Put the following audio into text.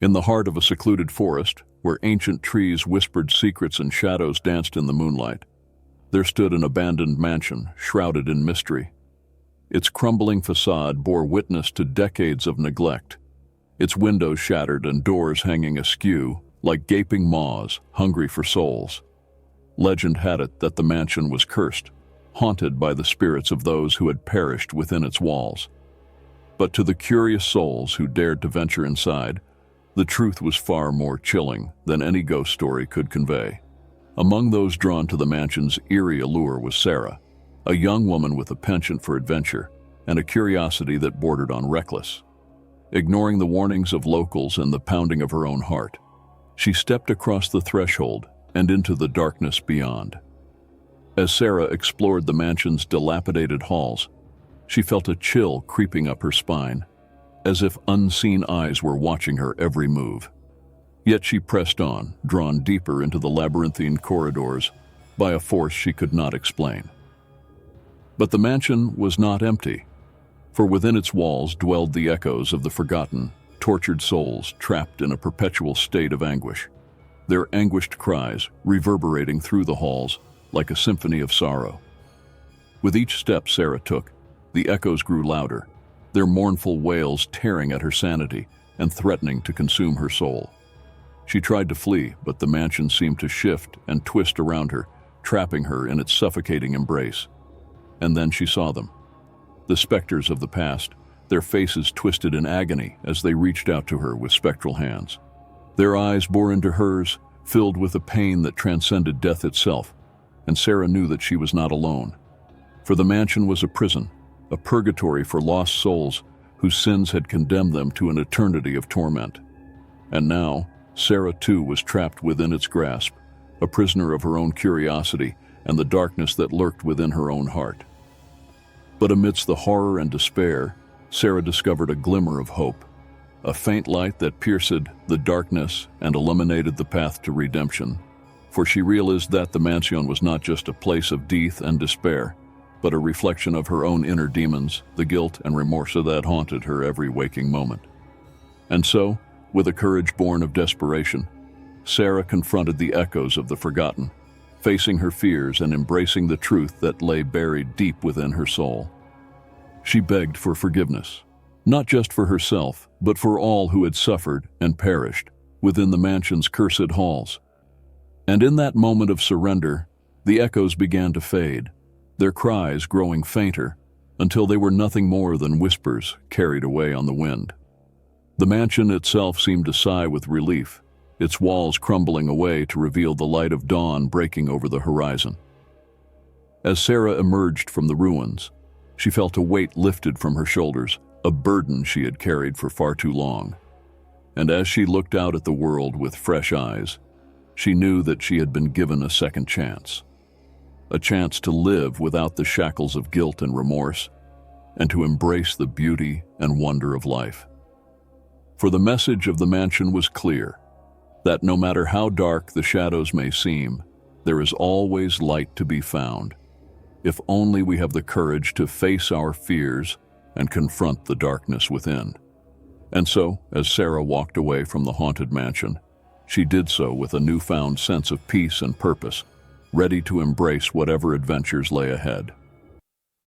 In the heart of a secluded forest, where ancient trees whispered secrets and shadows danced in the moonlight, there stood an abandoned mansion, shrouded in mystery. Its crumbling facade bore witness to decades of neglect, its windows shattered and doors hanging askew, like gaping maws, hungry for souls. Legend had it that the mansion was cursed, haunted by the spirits of those who had perished within its walls. But to the curious souls who dared to venture inside, the truth was far more chilling than any ghost story could convey. Among those drawn to the mansion's eerie allure was Sarah, a young woman with a penchant for adventure and a curiosity that bordered on reckless. Ignoring the warnings of locals and the pounding of her own heart, she stepped across the threshold and into the darkness beyond. As Sarah explored the mansion's dilapidated halls, she felt a chill creeping up her spine, as if unseen eyes were watching her every move. Yet she pressed on, drawn deeper into the labyrinthine corridors by a force she could not explain. But the mansion was not empty, for within its walls dwelled the echoes of the forgotten, tortured souls trapped in a perpetual state of anguish, their anguished cries reverberating through the halls like a symphony of sorrow. With each step Sarah took, the echoes grew louder, their mournful wails tearing at her sanity and threatening to consume her soul. She tried to flee, but the mansion seemed to shift and twist around her, trapping her in its suffocating embrace. And then she saw them. The specters of the past, their faces twisted in agony as they reached out to her with spectral hands. Their eyes bore into hers, filled with a pain that transcended death itself, and Sarah knew that she was not alone. For the mansion was a prison, a purgatory for lost souls whose sins had condemned them to an eternity of torment. And now, Sarah too was trapped within its grasp, a prisoner of her own curiosity and the darkness that lurked within her own heart. But amidst the horror and despair, Sarah discovered a glimmer of hope, a faint light that pierced the darkness and illuminated the path to redemption. For she realized that the mansion was not just a place of death and despair, but a reflection of her own inner demons, the guilt and remorse that haunted her every waking moment. And so, with a courage born of desperation, Sarah confronted the echoes of the forgotten, facing her fears and embracing the truth that lay buried deep within her soul. She begged for forgiveness, not just for herself, but for all who had suffered and perished within the mansion's cursed halls. And in that moment of surrender, the echoes began to fade, their cries growing fainter until they were nothing more than whispers carried away on the wind. The mansion itself seemed to sigh with relief, its walls crumbling away to reveal the light of dawn breaking over the horizon. As Sarah emerged from the ruins, she felt a weight lifted from her shoulders, a burden she had carried for far too long. And as she looked out at the world with fresh eyes, she knew that she had been given a second chance. A chance to live without the shackles of guilt and remorse, and to embrace the beauty and wonder of life. For the message of the mansion was clear, that no matter how dark the shadows may seem, there is always light to be found, if only we have the courage to face our fears and confront the darkness within. And so, as Sarah walked away from the haunted mansion, she did so with a newfound sense of peace and purpose, ready to embrace whatever adventures lay ahead.